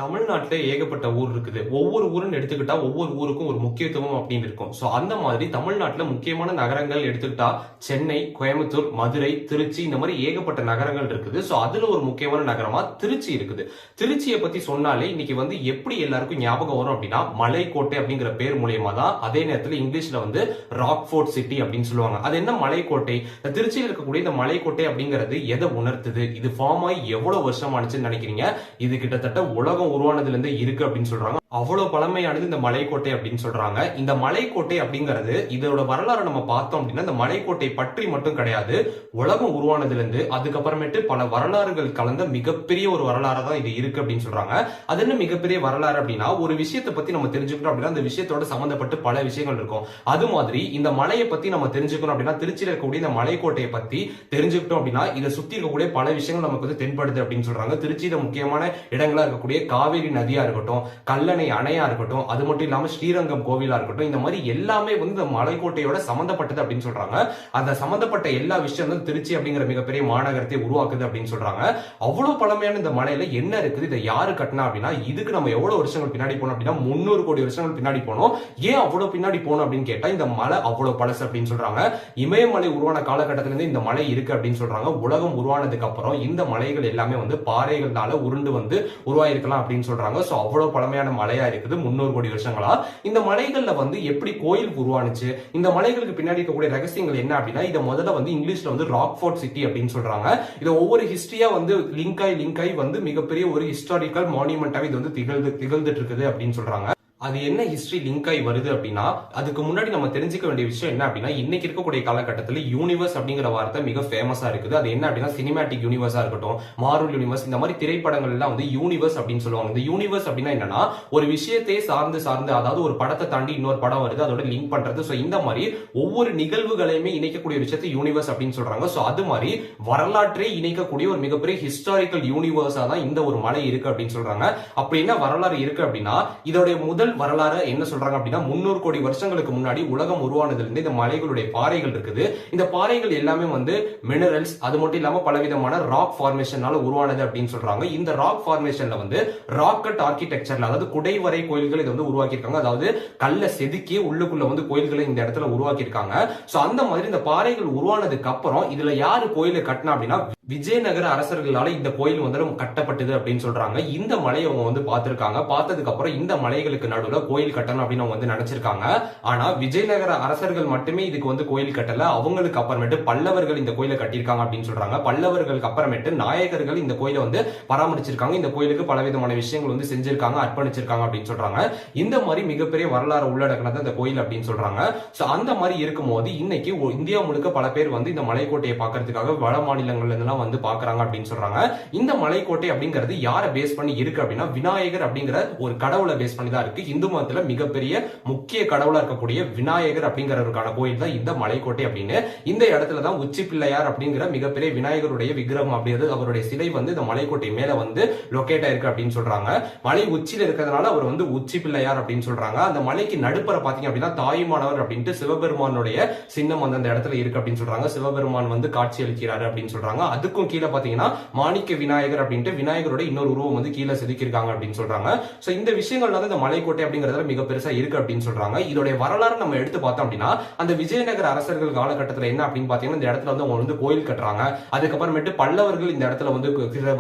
தமிழ்நாட்டிலே ஏகப்பட்ட ஊர் இருக்குது. ஒவ்வொரு ஊருன்னு எடுத்துக்கிட்டா ஒவ்வொரு ஊருக்கும் ஒரு முக்கியத்துவம் அப்படின்னு இருக்கும். சோ அந்த மாதிரி தமிழ்நாட்டுல முக்கியமான நகரங்கள் எடுத்துக்கிட்டா சென்னை, கோயம்புத்தூர், மதுரை, திருச்சி இந்த மாதிரி ஏகப்பட்ட நகரங்கள் இருக்குது. சோ அதுல ஒரு முக்கியமான நகரமா திருச்சி இருக்குது. திருச்சியை பத்தி சொன்னாலே இன்னைக்கு வந்து எப்படி எல்லாருக்கும் ஞாபகம் வரும் அப்படின்னா மலைக்கோட்டை அப்படிங்கிற பேர் மூலியமா தான். அதே நேரத்தில் இங்கிலீஷ்ல வந்து ராக்ஃபோர்ட் சிட்டி அப்படின்னு சொல்லுவாங்க. அது என்ன மலைக்கோட்டை? திருச்சியில் இருக்கக்கூடிய இந்த மலைக்கோட்டை அப்படிங்கிறது எதை உணர்த்துது? இது ஃபார்ம் ஆகி எவ்வளவு வருஷம் ஆனிச்சுன்னு நினைக்கிறீங்க? இது கிட்டத்தட்ட உலகம் உருவானதுல இருந்து இருக்கு அப்படின்னு சொல்றாங்க. அவ்வளவு பழமையானது இந்த மலைக்கோட்டை அப்படின்னு சொல்றாங்க. இந்த மலைக்கோட்டை அப்படிங்கிறது இதோட வரலாறு நம்ம பார்த்தோம் அப்படின்னா இந்த மலைக்கோட்டை பற்றி மட்டும் கிடையாது. உலகம் உருவானதுல இருந்து அதுக்கப்புறமேட்டு பல வரலாறுகள் கலந்த மிகப்பெரிய ஒரு வரலாறு தான் இது இருக்கு அப்படின்னு சொல்றாங்க. அது என்ன மிகப்பெரிய வரலாறு அப்படின்னா ஒரு விஷயத்தை பத்தி நம்ம தெரிஞ்சுக்கணும் அப்படின்னா அந்த விஷயத்தோட சம்பந்தப்பட்டு பல விஷயங்கள் இருக்கும். அது மாதிரி இந்த மலையை பத்தி நம்ம தெரிஞ்சுக்கணும் அப்படின்னா திருச்சியில் இருக்கக்கூடிய இந்த மலைக்கோட்டையை பத்தி தெரிஞ்சுக்கிட்டோம் அப்படின்னா இதை சுத்தி இருக்கக்கூடிய பல விஷயங்கள் நமக்கு வந்து தென்படுது அப்படின்னு சொல்றாங்க. திருச்சியில முக்கியமான இடங்களா இருக்கக்கூடிய காவேரி நதியா இருக்கட்டும், கல்லணை அணையா இருக்கட்டும், அது மட்டும் இல்லாம ஸ்ரீரங்கம் கோவிலா இருக்கட்டும், இந்த மாதிரி எல்லாமே வந்து இந்த மலைக்கோட்டையோட சம்பந்தப்பட்டது அப்படின்னு சொல்றாங்க. அந்த சம்பந்தப்பட்ட எல்லா விஷயம் வந்து திருச்சி அப்படிங்கிற மிகப்பெரிய மாநகரத்தை உருவாக்குது அப்படின்னு சொல்றாங்க. அவ்வளவு பழமையான இந்த மலையில என்ன இருக்குது, இதை யாரு கட்டினா அப்படின்னா இதுக்கு நம்ம எவ்வளவு வருஷங்கள் பின்னாடி போனோம் அப்படின்னா 300 கோடி வருஷங்கள் பின்னாடி போனோம். ஏன் அவ்வளவு பின்னாடி போனோம் அப்படின்னு கேட்டா இந்த மலை அவ்வளவு பழசு அப்படின்னு சொல்றாங்க. இமயமலை உருவான காலகட்டத்திலிருந்து இந்த மலை இருக்கு அப்படின்னு சொல்றாங்க. உலகம் உருவானதுக்கு அப்புறம் இந்த மலைகள் எல்லாமே வந்து பாறைகள்னால உருண்டு வந்து உருவாயிருக்கலாம் அப்படின்னு சொல்றாங்க. சோ அவ்வளவு பழமையான மலையா இருக்குது 300 கோடி வருஷங்களா. இந்த மலைகள்ல வந்து எப்படி கோயில் உருவானுச்சு, இந்த மலைகளுக்கு பின்னாடி இருக்கக்கூடிய ரகசியங்கள் என்ன அப்படின்னா இதை முதல்ல வந்து இங்கிலீஷ்ல வந்து ராக்ஃபோர்ட் சிட்டி அப்படின்னு சொல்றாங்க. இது ஒவ்வொரு ஹிஸ்டரியா வந்து லிங்க் ஆகி வந்து மிகப்பெரிய ஒரு ஹிஸ்டாரிக்கல் மானுமெண்டாவே இது வந்து திகழ்ந்துட்டு இருக்குது அப்படின்னு சொல்றாங்க. அது என்ன ஹிஸ்டரி லிங்க் ஆகி வருது அப்படின்னா அதுக்கு முன்னாடி நம்ம தெரிஞ்சுக்க வேண்டிய விஷயம் என்ன அப்படின்னா இன்னைக்கு இருக்கக்கூடிய காலகட்டத்தில் யூனிவர்ஸ் அப்படிங்கிற வார்த்தை மிக ஃபேமஸா இருக்குது. அது என்ன அப்படின்னா சினிமேட்டிக் யூனிவர்ஸா இருக்கட்டும், மார்வல் யூனிவர்ஸ், இந்த மாதிரி திரைப்படங்கள் எல்லாம் வந்து யூனிவர்ஸ் அப்படின்னு சொல்லுவாங்க. இந்த யூனிவர்ஸ் அப்படின்னா என்னன்னா ஒரு விஷயத்தை சார்ந்து அதாவது ஒரு படத்தை தாண்டி இன்னொரு படம் வருது அதோட லிங்க் பண்றது. சோ இந்த மாதிரி ஒவ்வொரு நிகழ்வுகளையுமே இணைக்கக்கூடிய விஷயத்தை யூனிவர்ஸ் அப்படின்னு சொல்றாங்க. சோ அது மாதிரி வரலாற்றை இணைக்கக்கூடிய ஒரு மிகப்பெரிய ஹிஸ்டாரிக்கல் யூனிவர்ஸா தான் இந்த ஒரு மலை இருக்கு அப்படின்னு சொல்றாங்க. அப்படி என்ன வரலாறு இருக்கு அப்படின்னா இதோட முதல் வரலாறு என்ன சொல்றாங்க அப்படின்னா 300 கோடி வருஷங்களுக்கு முன்னாடி உலகம் உருவானதுல இருந்து இந்த மலைகளுடைய பாறைகள் இருக்குது. இந்த பாறைகள் எல்லாமே வந்து மினரல்ஸ், அது மட்டும் இல்லாம பலவிதமான ராக் ஃபார்மேஷனால உருவானது அப்படின்னு சொல்றாங்க. இந்த ராக் ஃபார்மேஷன்ல வந்து ராக்கெட் ஆர்கிடெக்சர்ல அதாவது குடைவரை கோயில்கள் இதை வந்து உருவாக்கி இருக்காங்க. அதாவது கல்ல செதுக்கி உள்ளுக்குள்ள வந்து கோயில்களை இந்த இடத்துல உருவாக்கி இருக்காங்க. சோ அந்த மாதிரி இந்த பாறைகள் உருவானதுக்கு அப்புறம் இதுல யாரு கோயிலை கட்டினா அப்படின்னா விஜயநகர அரசர்களால இந்த கோயில் வந்து கட்டப்பட்டது அப்படின்னு சொல்றாங்க. இந்த மலையை அவங்க வந்து பார்த்திருக்காங்க. பார்த்ததுக்கு அப்புறம் இந்த மலைகளுக்கு நடுவுல கோயில் கட்டணும் அப்படின்னு அவங்க வந்து நினைச்சிருக்காங்க. ஆனா விஜயநகர அரசர்கள் மட்டுமே இதுக்கு வந்து கோயில் கட்டல. அவங்களுக்கு அப்புறமேட்டு பல்லவர்கள் இந்த கோயிலை கட்டியிருக்காங்க அப்படின்னு சொல்றாங்க. பல்லவர்களுக்கு அப்புறமேட்டு நாயகர்கள் இந்த கோயிலை வந்து பராமரிச்சிருக்காங்க. இந்த கோயிலுக்கு பலவிதமான விஷயங்கள் வந்து செஞ்சிருக்காங்க, அர்ப்பணிச்சிருக்காங்க அப்படின்னு சொல்றாங்க. இந்த மாதிரி மிகப்பெரிய வரலாறு உள்ளடக்கினது இந்த கோயில் அப்படின்னு சொல்றாங்க. சோ அந்த மாதிரி இருக்கும்போது இன்னைக்கு இந்தியா முழுக்க பல பேர் வந்து இந்த மலைக்கோட்டையை பார்க்கறதுக்காக வட மாநிலங்கள்ல இருந்து வந்து பாக்குறாங்க அப்படின்னு சொல்றாங்க. இந்த மலைக்கோட்டை அப்படிங்கிறது யாரை பேஸ் பண்ணி இருக்கு அப்படின்னா விநாயகர் அப்படிங்கிற ஒரு கடவுளை பேஸ் பண்ணி தான் இருக்கு. இந்து மதத்துல மிகப்பெரிய முக்கிய கடவுளா இருக்கக்கூடிய விநாயகர் அப்படிங்கிறவருக்கான கோயில் தான் இந்த மலைக்கோட்டை அப்படின்னு. இந்த இடத்துல தான் உச்சி பிள்ளையார் அப்படிங்கிற மிகப்பெரிய விநாயகருடைய விக்கிரகம் அப்படிங்கிறது அவருடைய சிலை வந்து இந்த மலைக்கோட்டை மேல வந்து லொகேட் ஆயிருக்கு அப்படின்னு சொல்றாங்க. மலை உச்சியில இருக்கிறதுனால அவர் வந்து உச்சி பிள்ளையார் அப்படின்னு சொல்றாங்க. அந்த மலைக்கு நடுப்புற பாத்தீங்க அப்படின்னா தாயுமானவர் அப்படின்ட்டு சிவபெருமானுடைய சின்னம் வந்து அந்த இடத்துல இருக்கு அப்படின்னு சொல்றாங்க. சிவபெருமான் வந்து காட்சி அளிக்கிறாரு அப்படின்னு சொல்றாங்க. அதுக்கும் கீழே பாத்தீங்கன்னா மாணிக்க விநாயகர் அப்படின்ட்டு விநாயகரோட இன்னொரு உருவம் வந்து கீழே செதுக்கிருக்காங்க அப்படின்னு சொல்றாங்க. சோ இந்த விஷயங்கள் வந்து இந்த மலைக்கோட்டை அப்படிங்கறதுல மிக பெருசா இருக்கு அப்படின்னு சொல்றாங்க. இதோட வரலாறு நம்ம எடுத்து பார்த்தோம் அப்படின்னா அந்த விஜயநகர அரசர்கள் காலகட்டத்தில் என்ன அப்படின்னு பாத்தீங்கன்னா இந்த இடத்துல வந்து அவங்க வந்து கோயில் கட்டுறாங்க. அதுக்கப்புறமேட்டு பல்லவர்கள் இந்த இடத்துல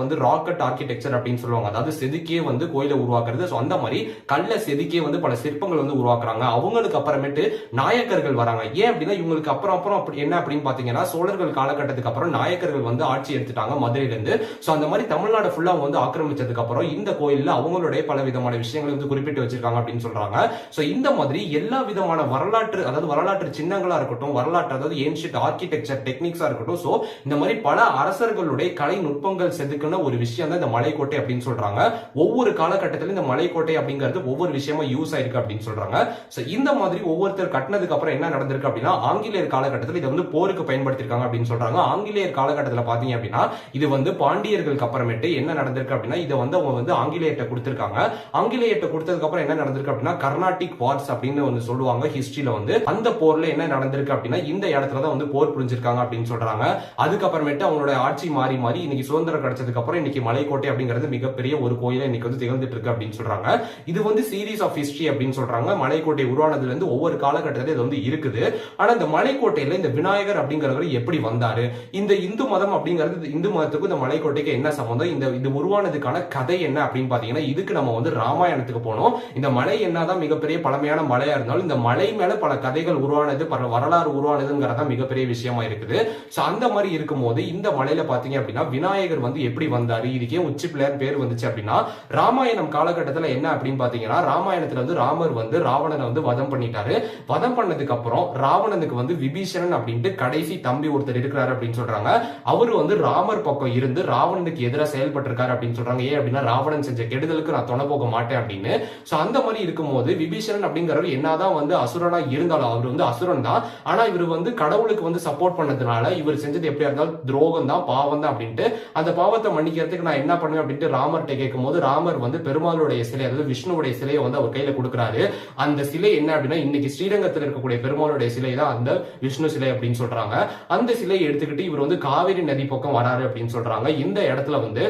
வந்து ராக்கெட் ஆர்கிடெக்சர் அப்படின்னு சொல்லுவாங்க. அதாவது செதுக்கியே வந்து கோயிலை உருவாக்குறது. சோ அந்த மாதிரி கல்ல செதுக்கியே வந்து பல சிற்பங்கள் வந்து உருவாக்குறாங்க. அவங்களுக்கு அப்புறமேட்டு நாயக்கர்கள் வராங்க. ஏன் அப்படின்னா இவங்களுக்கு அப்புறம் அப்படி என்ன அப்படின்னு பாத்தீங்கன்னா சோழர்கள் காலகட்டத்துக்கு அப்புறம் நாயக்கர்கள் வந்து ஆட்சி எடுத்துட்டாங்க மதுரையில இருந்து. சோ அந்த மாதிரி தமிழ்நாடு ஃபுல்லா வந்து ஆக்கிரமிச்சதுக்கு அப்புறம் இந்த கோயில்ல அவங்களுடைய பல விதமான விஷயங்களை வந்து குறிப்பிட்டு வச்சிருக்காங்க அப்படின்னு சொல்றாங்க. சோ இந்த மாதிரி எல்லா விதமான வரலாற்று அதாவது வரலாற்று சின்னங்களா இருக்கட்டும், வரலாற்று அதாவது ஏன்ஷியன்ட் ஆர்கிடெக்சர் டெக்னிக்ஸா இருக்கட்டும், சோ இந்த மாதிரி பல அரசர்களுடைய கலை நுட்பங்கள் செதுக்குன ஒரு விஷயம் தான் இந்த மலைக்கோட்டை அப்படின்னு சொல்றாங்க. ஒவ்வொரு காலகட்டத்திலும் இந்த மலைக்கோட்டை அப்படிங்கிறது ஒவ்வொரு விஷயமா யூஸ் ஆயிருக்கு அப்படின்னு சொல்றாங்க. சோ இந்த மாதிரி ஒவ்வொருத்தர் கட்டினதுக்கு அப்புறம் என்ன நடந்திருக்கு அப்படின்னா ஆங்கிலேயர் காலகட்டத்தில் இதை வந்து போருக்கு பயன்படுத்திருக்காங்க அப்படின்னு சொல்றாங்க. ஆங்கிலேயர் காலகட்டத்தில் பாத்தீங்க அப்படின்னா இது வந்து பாண்டியர்களுக்கு அப்புறமேட்டு என்ன நடந்திருக்கு அப்படின்னா இதை வந்து அவங்க வந்து ஆங்கிலேயர்கிட்ட கொடுத்திருக்காங்க. ஆங்கிலேயர்கிட்ட கொடுத்ததுக்கு அப்புறம் என்ன நடந்திருக்கு அப்படின்னா கர்நாடிக் வார்ஸ் அப்படின்னு ஒன்று சொல்லுவாங்க ஹிஸ்டரியில வந்து. அந்த போர்ல என்ன நடந்திருக்கு அப்படின்னா இந்த இடத்துல தான் வந்து போர் புரிஞ்சிருக்காங்க அப்படின்னு சொல்றாங்க. அதுக்கப்புறமேட்டு அவங்களோட ஆட்சி மாறி மாறி இன்னைக்கு சுதந்திரம் கிடைச்சதுக்கு அப்புறம் இன்னைக்கு மலைக்கோட்டை அப்படிங்கிறது மிகப்பெரிய ஒரு கோயில இன்னைக்கு வந்து திகழ்ந்துட்டு இருக்கு அப்படின்னு சொல்றாங்க. இது வந்து சீரீஸ் ஆஃப் ஹிஸ்டரி அப்படின்னு சொல்றாங்க. மலைக்கோட்டை உருவானதுல இருந்து ஒவ்வொரு காலகட்டத்தில இது வந்து இருக்குது. ஆனா இந்த மலைக்கோட்டையில இந்த விநாயகர் அப்படிங்கிறவர் எப்படி வந்தாரு, இந்த இந்து மதம் அப்படிங்கிறது இந்து மதத்துக்கும் இந்த மலைக்கோட்டைக்கு என்ன சம்பந்தம், இந்த இது உருவானதுக்கான கதை என்ன அப்படின்னு பாத்தீங்கன்னா இதுக்கு நம்ம வந்து ராமாயணத்துக்கு போனோம். இந்த மலை என்னதான் மிகப்பெரிய பழமையான மலையா இருந்தாலும் இந்த மலை மேல பல கதைகள் உருவானது, பல வரலாறு உருவானதுங்கிறதா மிகப்பெரிய விஷயமா இருக்குது. சோ அந்த மாதிரி இருக்கும்போது இந்த மலையில பாத்தீங்க அப்படின்னா விநாயகர் வந்து எப்படி வந்தாரு, இதுக்கே உச்சி பிள்ளையார் பேர் வந்துச்சு அப்படின்னா ராமாயணம் காலகட்டத்துல என்ன அப்படின்னு பாத்தீங்கன்னா ராமாயணத்துல வந்து ராமர் வந்து ராவணனை வந்து வதம் பண்ணிட்டாரு. வதம் பண்ணதுக்கு அப்புறம் ராவணனுக்கு வந்து விபீஷணன் அப்படின்ட்டு கடைசி தம்பி ஒருத்தர் இருக்கிறாரு அப்படின்னு சொல்றாங்க. அவரு வந்து ராமர் பக்கம் இருந்து ராவணனுக்கு எதிராக செயல்பட்டு இருக்காரு அப்படின்னு சொல்றாங்க. ஏன் அப்படின்னா ராவணன் செஞ்ச கெடுதலுக்கு நான் துணை போக மாட்டேன் அப்படின்னு. சோ அந்த மாதிரி இருக்கும்போது விபீஷணன் அப்படிங்கிறவர் என்னதான் வந்து அசுரனா இருந்தாலும் அவர் வந்து அசுரன் தான். ஆனா இவர் வந்து கடவுளுக்கு வந்து சப்போர்ட் பண்ணதுனால இவர் செஞ்சது எப்படியா இருந்தாலும் துரோகம் தான், பாவம் தான் அப்படின்ட்டு அந்த பாவத்தை மன்னிக்கிறதுக்கு நான் என்ன பண்ணுவேன் அப்படின்ட்டு ராமர்கிட்ட கேட்கும் போது ராமர் வந்து பெருமாளுடைய சிலை, அதாவது விஷ்ணுவுடைய சிலையை வந்து அவர் கையில கொடுக்குறாரு. அந்த சிலை என்ன அப்படின்னா இன்னைக்கு ஸ்ரீரங்கத்தில் இருக்கக்கூடிய பெருமாளுடைய சிலை தான் அந்த விஷ்ணு சிலை அப்படின்னு சொல்றாங்க. அந்த சிலையை எடுத்துக்கிட்டு இவர் வந்து காவிரி நதி பக்கம் வராரு அப்படின்னு சொல்றாங்க. இந்த இடத்துல வந்து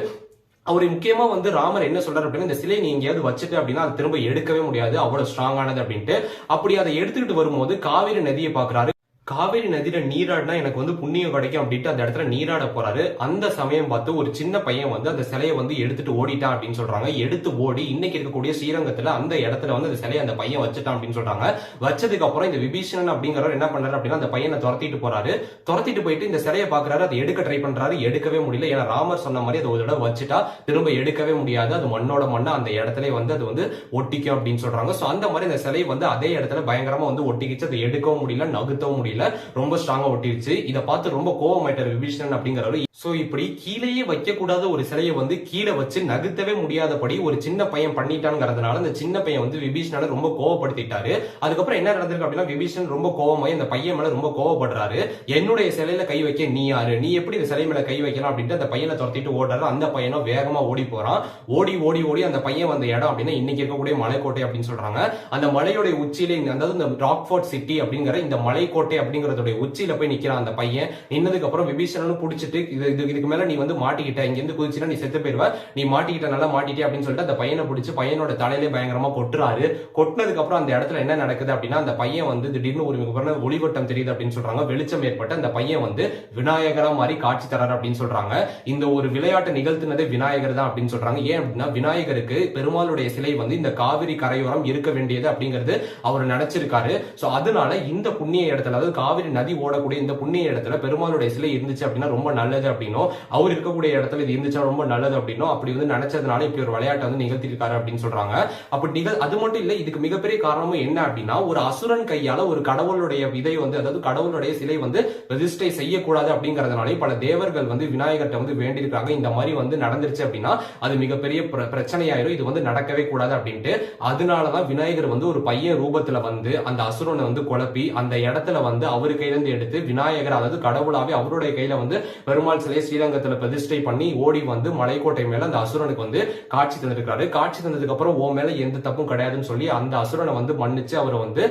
அவரு முக்கியமா வந்து ராமர் என்ன சொல்றாரு அப்படின்னா இந்த சிலை நீ எங்கேயாவது வச்சுட்டு அப்படின்னா அது திரும்ப எடுக்கவே முடியாது, அவ்வளவு ஸ்ட்ராங்கானது அப்படின்ட்டு. அப்படி அதை எடுத்துக்கிட்டு வரும்போது காவிரி நதியை பாக்குறாரு. காவேரி நதியில நீராடினா எனக்கு வந்து புண்ணியம் கிடைக்கும் அப்படின்ட்டு அந்த இடத்துல நீராட போறாரு. அந்த சமயம் பார்த்து ஒரு சின்ன பையன் வந்து அந்த சிலையை வந்து எடுத்துட்டு ஓடிட்டான் அப்படின்னு சொல்றாங்க. எடுத்து ஓடி இன்னைக்கு இருக்கக்கூடிய ஸ்ரீரங்கத்துல அந்த இடத்துல வந்து அந்த சிலையை அந்த பையன் வச்சுட்டான் அப்படின்னு சொல்றாங்க. வச்சதுக்கு அப்புறம் இந்த விபீஷணன் அப்படிங்கிறவர் என்ன பண்றாரு அப்படின்னா அந்த பையனை துரத்திட்டு போறாரு. துரத்திட்டு போயிட்டு இந்த சிலையை பாக்குறாரு. அதை எடுக்க ட்ரை பண்றாரு, எடுக்கவே முடியல. ஏன்னா ராமர் சொன்ன மாதிரி அதை ஒரு தடவை வச்சுட்டா திரும்ப எடுக்கவே முடியாது, அது மண்ணோட மண்ணா அந்த இடத்துல வந்து அது வந்து ஒட்டிக்கும் அப்படின்னு சொல்றாங்க. சோ அந்த மாதிரி அந்த சிலை வந்து அதே இடத்துல பயங்கரமா வந்து ஒட்டிக்கிச்சு. அதை எடுக்கவும் முடியல, நகுத்தவும் முடியல, ரொம்ப ஸ்ட்ராங்கா ஒட்டிருச்சு. இதை பார்த்து ரொம்ப கோவமாயிட்டார் விபீஷணன் அப்படிங்கிறவர். சோ இப்படி கீழேயே வைக்க கூடாத ஒரு சிலையை வந்து கீழே வச்சு நகுத்தவே முடியாதபடி ஒரு சின்ன பையன் பண்ணிட்டாங்கிறதுனால அந்த சின்ன பையன் வந்து விபீஷணனை ரொம்ப கோவப்படுத்திட்டாரு. அதுக்கப்புறம் என்ன நடந்திருக்கு அப்படின்னா விபீஷணன் ரொம்ப கோவமாயி அந்த பையன் மேல ரொம்ப கோவப்படுறாரு. என்னுடைய சிலையில கை வைக்க நீ யாரு, நீ எப்படி இந்த சிலை மேல கை வைக்கலாம் அப்படின்ட்டு அந்த பையனை துரத்திட்டு ஓடுறாரு. அந்த பையனும் வேகமா ஓடி போறான். ஓடி ஓடி ஓடி அந்த பையன் வந்த இடம் அப்படின்னா இன்னைக்கு இருக்கக்கூடிய மலைக்கோட்டை அப்படின்னு சொல்றாங்க. அந்த மலையோட உச்சியில அதாவது இந்த ராக்ஃபோர்ட் சிட்டி அப்படிங்கிற இந்த மலைக்கோட்டை அப்படிங்கறதோட உச்சியில போய் நிக்கிறான் அந்த பையன். நின்னதுக்கு அப்புறம் விபீஷணனும் பிடிச்சிட்டு இதுக்கு மேல நீ வந்து மாட்டிக்கிட்ட, இங்க இருந்து குதிச்சுனா நீ செத்து போயிருவ, நீ மாட்டிக்கிட்ட, நல்லா மாட்டிட்டே அப்படின்னு சொல்லிட்டு அந்த பையனை பிடிச்சி பையனோட தலையிலே பயங்கரமா கொட்டுறாரு. கொட்டினதுக்கு அப்புறம் அந்த இடத்துல என்ன நடக்குது அப்படின்னா அந்த பையன் வந்து திடீர்னு ஒரு ஒளிவட்டம் தெரியுது அப்படின்னு சொல்றாங்க. வெளிச்சம் ஏற்பட்டு அந்த பையன் வந்து விநாயகரா மாதிரி காட்சி தராரு அப்படின்னு சொல்றாங்க. இந்த ஒரு விளையாட்டு நிகழ்த்தினதே விநாயகர் தான் அப்படின்னு சொல்றாங்க. ஏன் அப்படின்னா விநாயகருக்கு பெருமாளுடைய சிலை வந்து இந்த காவிரி கரையோரம் இருக்க வேண்டியது அப்படிங்கிறது அவர் நினைச்சிருக்காரு. சோ அதனால இந்த புண்ணிய இடத்துல, அதாவது காவிரி நதி ஓடக்கூடிய இந்த புண்ணிய இடத்துல பெருமாளுடைய சிலை இருந்துச்சு அப்படின்னா ரொம்ப நல்லது அப்படின்னும், அவர் இருக்கக்கூடிய இடத்துல இது இருந்துச்சா ரொம்ப நல்லது அப்படின்னும் அப்படி வந்து நினைச்சதுனால இப்படி ஒரு விளையாட்டை வந்து நிகழ்த்திருக்காரு அப்படின்னு சொல்றாங்க. அப்படி அது மட்டும் இல்ல, இதுக்கு மிகப்பெரிய காரணமும் என்ன அப்படின்னா ஒரு அசுரன் கையால ஒரு கடவுளுடைய விதை வந்து, அதாவது கடவுளுடைய சிலை வந்து ரெஜிஸ்டரை செய்யக்கூடாது அப்படிங்கறதுனால பல தேவர்கள் வந்து விநாயகர்ட்ட வந்து வேண்டியிருக்காங்க. இந்த மாதிரி வந்து நடந்துருச்சு அப்படின்னா அது மிகப்பெரிய பிரச்சனையாயிரும், இது வந்து நடக்கவே கூடாது அப்படின்ட்டு. அதனாலதான் விநாயகர் வந்து ஒரு பையன் ரூபத்துல வந்து அந்த அசுரனை வந்து குழப்பி அந்த இடத்துல வந்து அவரு கையில இருந்து எடுத்து விநாயகர், அதாவது கடவுளாவே அவருடைய கையில வந்து பெருமாள் சிலையை ஸ்ரீரங்கத்துல பிரதிஷ்டை பண்ணி ஓடி வந்து மலைக்கோட்டை மேல அந்த அசுரனுக்கு வந்து காட்சி தந்திருக்காரு. காட்சி தந்ததுக்கு அப்புறம் ஓ மேல எந்த தப்பும் கிடையாதுன்னு சொல்லி அந்த அசுரனை வந்து மன்னிச்சு அவர் வந்து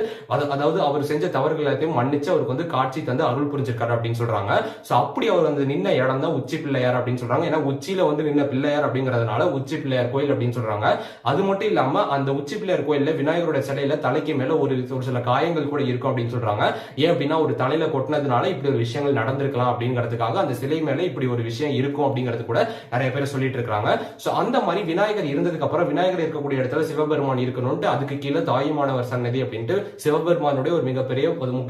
அதாவது அவர் செஞ்ச தவறுகள் எல்லாத்தையும் மன்னிச்சு அவருக்கு வந்து காட்சி தந்து அருள் புரிஞ்சிருக்காரு அப்படின்னு சொல்றாங்க. சோ அப்படி அவர் வந்து நின்ன இடம் தான் உச்சி பிள்ளையார் அப்படின்னு சொல்றாங்க. ஏன்னா உச்சியில வந்து நின்ன பிள்ளையார் அப்படிங்கறதுனால உச்சி பிள்ளையார் கோயில் அப்படின்னு சொல்றாங்க. அது மட்டும் இல்லாம அந்த உச்சி பிள்ளையார் கோயில்ல விநாயகரோட சிலையில தலைக்கு மேல ஒரு சில காயங்கள் கூட இருக்கும் அப்படின்னு சொல்றாங்க. ஏன் அப்படின்னா ஒரு தலையில கொட்டினதுனால இப்படி ஒரு விஷயங்கள் நடந்திருக்கலாம் அப்படிங்கிறதுக்காக அந்த சிலை மேல இப்படி ஒரு விஷயம் இருக்கும் அப்படிங்கிறது கூட நிறைய பேர் சொல்லிட்டு இருக்காங்க. சோ அந்த மாதிரி விநாயகர் இருந்ததுக்கு அப்புறம் விநாயகர் இருக்கக்கூடிய இடத்துல சிவபெருமான் இருக்கணும்ட்டு அதுக்கு கீழே தாயுமானவர் சன்னதி அப்படின்ட்டு சிவபெருமானுடைய ஒரு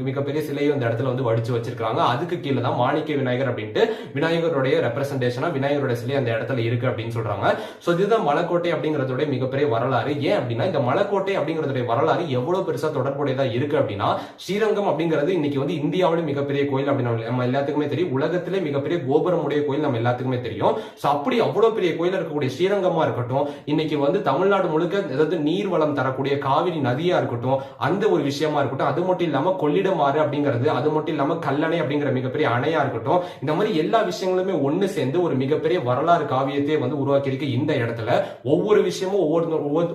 மிகப்பெரிய சிலையை அந்த இடத்துல வந்து வடிச்சு வச்சிருக்காங்க. அதுக்கு கீழே தான் மாணிக்க விநாயகர் அப்படின்ட்டு விநாயகருடைய ரெப்ரசன்டேஷனா விநாயகருடைய சிலை அந்த இடத்துல இருக்கு அப்படின்னு சொல்றாங்க. சோ இதுதான் மலைக்கோட்டை அப்படிங்கறதோட மிகப்பெரிய வரலாறு. ஏன் அப்படின்னா இந்த மலைக்கோட்டை அப்படிங்கறதுடைய வரலாறு எவ்வளவு பெருசா தொடர்புடையதா இருக்கு அப்படின்னா ஸ்ரீரங்கம் அப்படிங்கிறது இன்னைக்கு வந்து இந்தியாவில மிகப்பெரிய கோயில் அப்படின்னு நம்ம எல்லாத்துக்குமே தெரியும். உலகத்திலே மிகப்பெரிய கோபுரம் உடைய கோயில் நம்ம எல்லாத்துக்குமே தெரியும். சோ அப்படி அவ்வளவு பெரிய கோயில் இருக்கக்கூடிய ஸ்ரீரங்கமா இருக்கட்டும், இன்னைக்கு வந்து தமிழ்நாடு முழுக்க ஏதாவது நீர் வளம் தரக்கூடிய காவிரி நதியா இருக்கட்டும், அந்த ஒரு விஷயமா இருக்கட்டும், அது மட்டும் இல்லாம கொள்ளிடமாறு அப்படிங்கிறது, அது மட்டும் இல்லாம கல்லணை அப்படிங்கிற மிகப்பெரிய அணையா இருக்கட்டும், இந்த மாதிரி எல்லா விஷயங்களுமே ஒண்ணு சேர்ந்து ஒரு மிகப்பெரிய வரலாறு காவியத்தை வந்து உருவாக்கி இருக்கு. இந்த இடத்துல ஒவ்வொரு விஷயமும்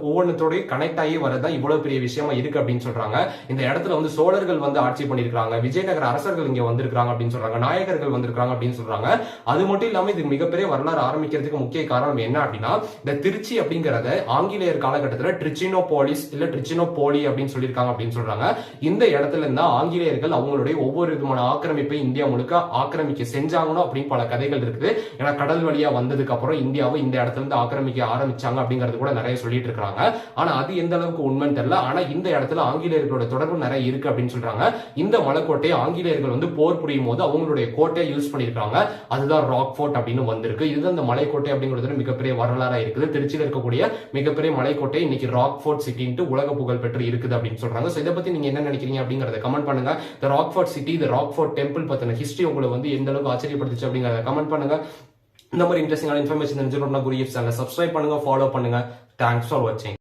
ஒவ்வொருத்தோட கனெக்ட் ஆகி வரதான் இவ்வளவு பெரிய விஷயமா இருக்கு அப்படின்னு சொல்றாங்க. இந்த இடத்துல வந்து சோழர்கள் வந்து ஆட்சி பண்ணிருக்காங்க, விஜயநகர அரசர்கள் இங்க வந்திருக்காங்க அப்படின்னு சொல்றாங்க, நாயகர்கள் வந்திருக்காங்க அப்படின்னு சொல்றாங்க. அது மட்டும் இல்லாம இது மிகப்பெரிய வரலாறு ஆரம்பிக்கிறதுக்கு முக்கிய காரணம் என்ன அப்படின்னா, இந்த திருச்சி அப்படிங்கறத ஆங்கிலேயர் காலகட்டத்தில் ட்ரிச்சினோபோலிஸ் இல்ல ட்ரிச்சினோபோலி அப்படின்னு சொல்லியிருக்காங்க அப்படின்னு சொல்றாங்க. இந்த இடத்துல இருந்தா ஆங்கிலேயர்கள் அவங்களுடைய ஒவ்வொரு விதமான ஆக்கிரமிப்பை இந்தியா முழுக்க ஆக்கிரமிக்க செஞ்சாங்கன்னு அப்படின்னு பல கதைகள் இருக்குது. ஏன்னா கடல் வழியா வந்ததுக்கு அப்புறம் இந்தியாவை இந்த இடத்துல இருந்து ஆக்கிரமிக்க ஆரம்பிச்சாங்க அப்படிங்கறது கூட நிறைய சொல்லிட்டு இருக்காங்க. ஆனா அது எந்த அளவுக்கு உண்மைன்னு தெரியல. ஆனா இந்த இடத்துல ஆங்கிலேயர்களோட தொடர்பு நிறைய இருக்கு அப்படின்னு சொல்றாங்க. இந்த மலைக்கோட்டையை ஆங்கிலேயர்கள் வந்து போர் புரியும் போது அவங்களுடைய கோட்டையை யூஸ் பண்ணிருக்காங்க. அதுதான் ராக் ஃபோர்ட் அப்படின்னு வந்திருக்கு. இதுதான் இந்த மலைக்கோட்டை அப்படிங்கிறது மிகப்பெரிய வரலாறா இருக்குது. திருச்சியில் இருக்கக்கூடிய மிகப்பெரிய மலைக்கோட்டை இன்னைக்கு ராக் ஃபோர்ட் சிட்டின்ட்டு உலக புகழ் பெற்று இருக்குது அப்படின்னு சொல்றாங்க. சோ இதை பத்தி நீங்க என்ன நினைக்கிறீங்க அப்படிங்கறத கமெண்ட் பண்ணுங்க. இந்த ராக் ஃபோர்ட் சிட்டி, இந்த ராக் ஃபோர்ட் டெம்பிள் பத்தின ஹிஸ்டரி உங்களுக்கு வந்து எந்த அளவுக்கு ஆச்சரியப்படுத்துச்சு அப்படிங்கறத கமெண்ட் பண்ணுங்க. இந்த மாதிரி இன்ட்ரெஸ்டிங்கான இன்ஃபர்மேஷன் தெரிஞ்சுக்கணும்னா குரு சேனலை சப்ஸ்கிரைப் பண்ணுங்க, ஃபாலோ பண்ணுங்க. தேங்க்ஸ் ஃபார் வாட்சிங்.